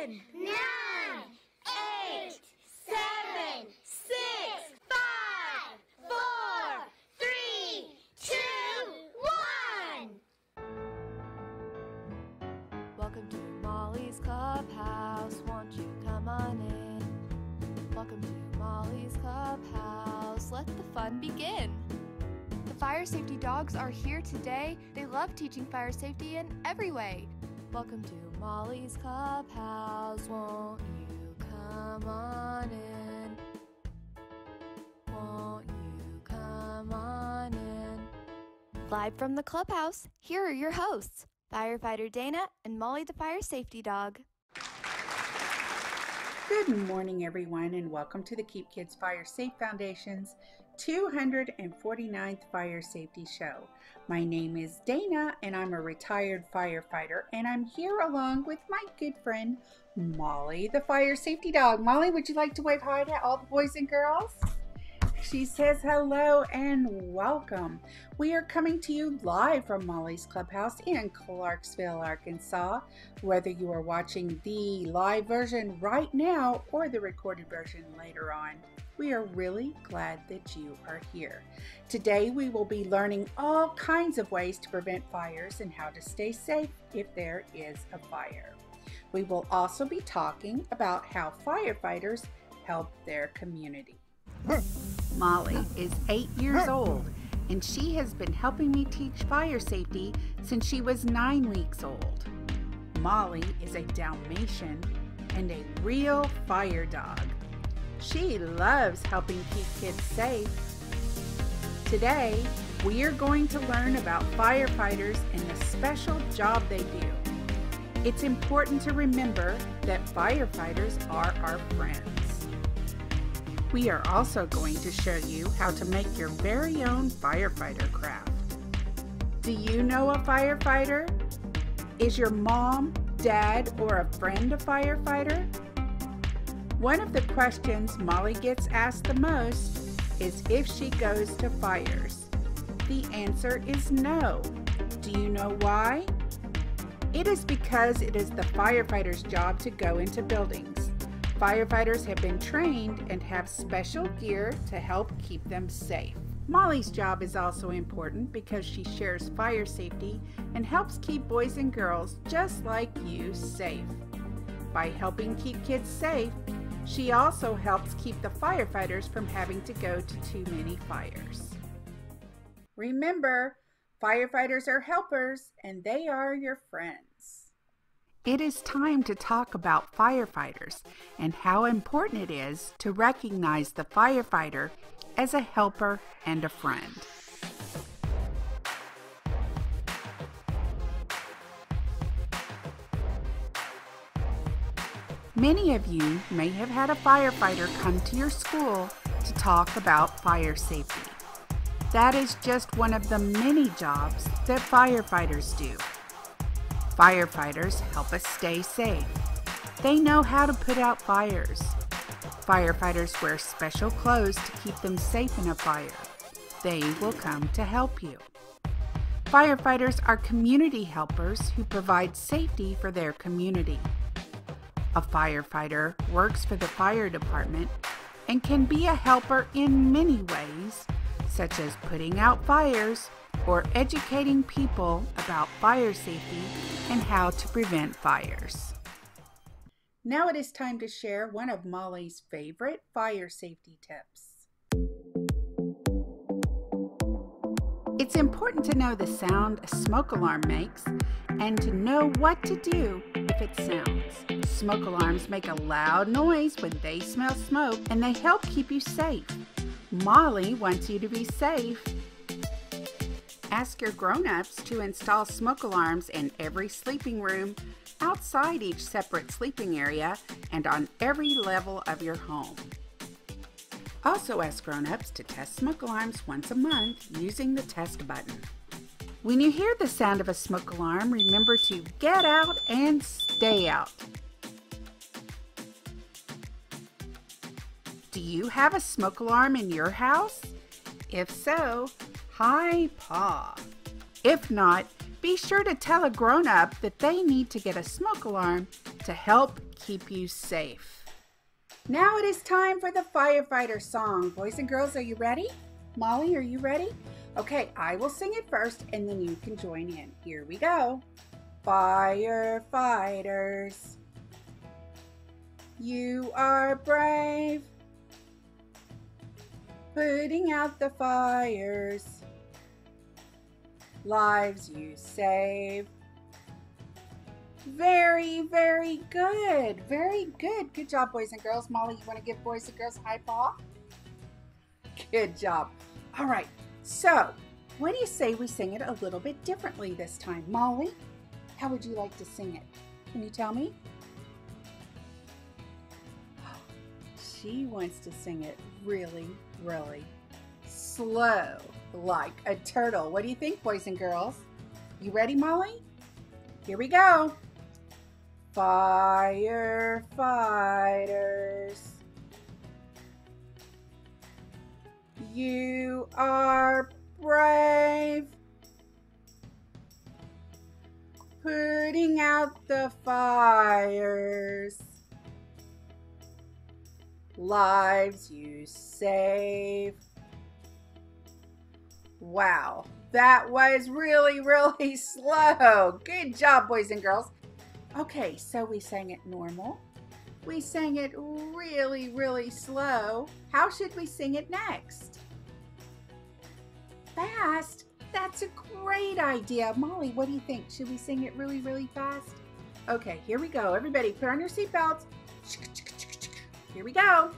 10, 9, 8, 7, 6, 5, 4, 3, 2, 1. Welcome to Molly's Clubhouse. Won't you come on in? Welcome to Molly's Clubhouse. Let the fun begin. The fire safety dogs are here today. They love teaching fire safety in every way. Welcome to Molly's Clubhouse. Won't you come on in? Won't you come on in? Live from the clubhouse, here are your hosts, Firefighter Dayna and Molly the fire safety dog. Good morning, everyone, and welcome to the Keep Kids Fire Safe Foundation's 249th Fire Safety Show. My name is Dayna, and I'm a retired firefighter, and I'm here along with my good friend, Molly, the fire safety dog. Molly, would you like to wave hi to all the boys and girls? She says hello and welcome. We are coming to you live from Molly's Clubhouse in Clarksville, Arkansas. Whether you are watching the live version right now or the recorded version later on, we are really glad that you are here. Today we will be learning all kinds of ways to prevent fires and how to stay safe if there is a fire. We will also be talking about how firefighters help their community. Molly is 8 years old, and she has been helping me teach fire safety since she was 9 weeks old. Molly is a Dalmatian and a real fire dog. She loves helping keep kids safe. Today, we are going to learn about firefighters and the special job they do. It's important to remember that firefighters are our friends. We are also going to show you how to make your very own firefighter craft. Do you know a firefighter? Is your mom, dad, or a friend a firefighter? One of the questions Molly gets asked the most is if she goes to fires. The answer is no. Do you know why? It is because it is the firefighter's job to go into buildings. Firefighters have been trained and have special gear to help keep them safe. Molly's job is also important because she shares fire safety and helps keep boys and girls just like you safe. By helping keep kids safe, she also helps keep the firefighters from having to go to too many fires. Remember, firefighters are helpers and they are your friends. It is time to talk about firefighters and how important it is to recognize the firefighter as a helper and a friend. Many of you may have had a firefighter come to your school to talk about fire safety. That is just one of the many jobs that firefighters do. Firefighters help us stay safe. They know how to put out fires. Firefighters wear special clothes to keep them safe in a fire. They will come to help you. Firefighters are community helpers who provide safety for their community. A firefighter works for the fire department and can be a helper in many ways, such as putting out fires or educating people about fire safety and how to prevent fires. Now it is time to share one of Molly's favorite fire safety tips. It's important to know the sound a smoke alarm makes and to know what to do if it sounds. Smoke alarms make a loud noise when they smell smoke, and they help keep you safe. Molly wants you to be safe. Ask your grown-ups to install smoke alarms in every sleeping room, outside each separate sleeping area, and on every level of your home. Also ask grown-ups to test smoke alarms once a month using the test button. When you hear the sound of a smoke alarm, remember to get out and stay out. Do you have a smoke alarm in your house? If so, high paw. If not, be sure to tell a grown-up that they need to get a smoke alarm to help keep you safe. Now it is time for the firefighter song. Boys and girls, are you ready? Molly, are you ready? Okay, I will sing it first and then you can join in. Here we go. Firefighters, you are brave, putting out the fires, lives you save. Very, very good. Very good. Good job, boys and girls. Molly, you want to give boys and girls a high paw? Good job. All right. So, what do you say we sing it a little bit differently this time? Molly, how would you like to sing it? Can you tell me? She wants to sing it really, really slow, like a turtle. What do you think, boys and girls? You ready, Molly? Here we go. Firefighters, you are brave, putting out the fires, lives you save. Wow, that was really, really slow. Good job, boys and girls. Okay, so we sang it normal. We sang it really, really slow. How should we sing it next? Fast? That's a great idea. Molly, what do you think? Should we sing it really, really fast? Okay, here we go. Everybody, put on your seatbelts. Here we go.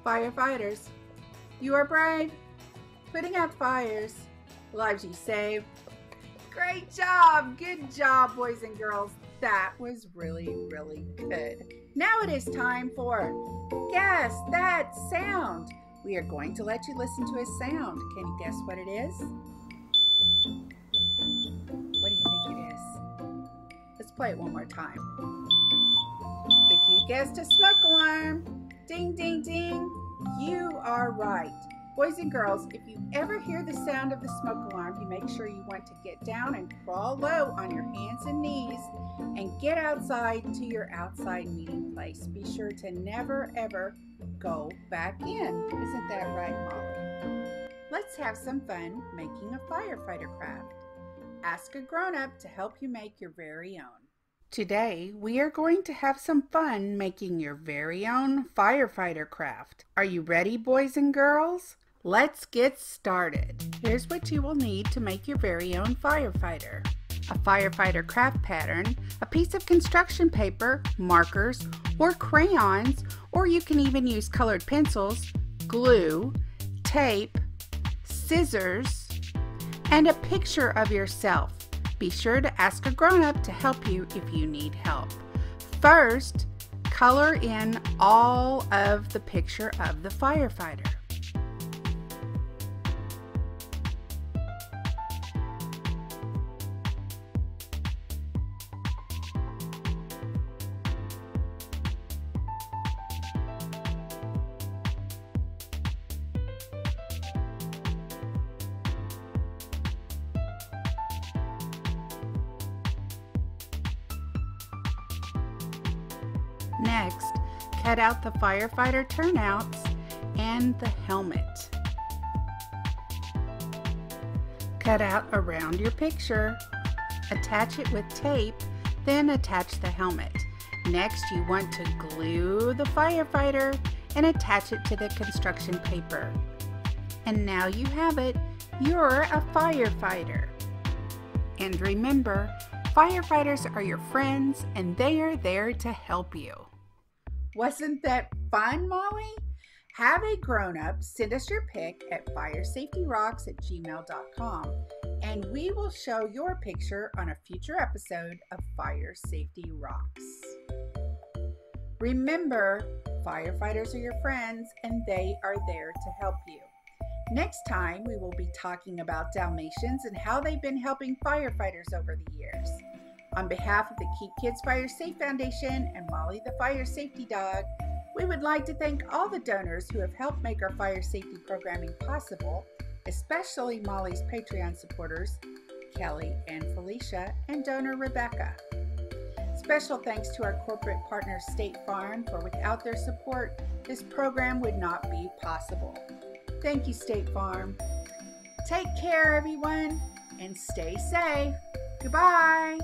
Firefighters, you are brave, putting out fires, lives you save. Great job. Good job, boys and girls. That was really, really good. Now it is time for Guess That Sound. We are going to let you listen to a sound. Can you guess what it is? What do you think it is? Let's play it one more time. If you guessed a smoke alarm, ding, ding, ding, you are right. Boys and girls, if you ever hear the sound of the smoke alarm, you make sure you want to get down and crawl low on your hands and knees and get outside to your outside meeting place. Be sure to never, ever go back in. Isn't that right, Molly? Let's have some fun making a firefighter craft. Ask a grown-up to help you make your very own. Today, we are going to have some fun making your very own firefighter craft. Are you ready, boys and girls? Let's get started. Here's what you will need to make your very own firefighter. A firefighter craft pattern, a piece of construction paper, markers, or crayons, or you can even use colored pencils, glue, tape, scissors, and a picture of yourself. Be sure to ask a grown-up to help you if you need help. First, color in all of the picture of the firefighter. Next, cut out the firefighter turnouts and the helmet. Cut out around your picture. Attach it with tape, then attach the helmet. Next, you want to glue the firefighter and attach it to the construction paper. And now you have it. You're a firefighter. And remember, firefighters are your friends and they are there to help you. Wasn't that fun, Molly? Have a grown-up send us your pic at firesafetyrocks@gmail.com and we will show your picture on a future episode of Fire Safety Rocks. Remember, firefighters are your friends and they are there to help you. Next time, we will be talking about Dalmatians and how they've been helping firefighters over the years. On behalf of the Keep Kids Fire Safe Foundation and Molly the Fire Safety Dog, we would like to thank all the donors who have helped make our fire safety programming possible, especially Molly's Patreon supporters, Kelly and Felicia, and donor Rebecca. Special thanks to our corporate partner State Farm, for without their support, this program would not be possible. Thank you, State Farm. Take care, everyone, and stay safe. Goodbye.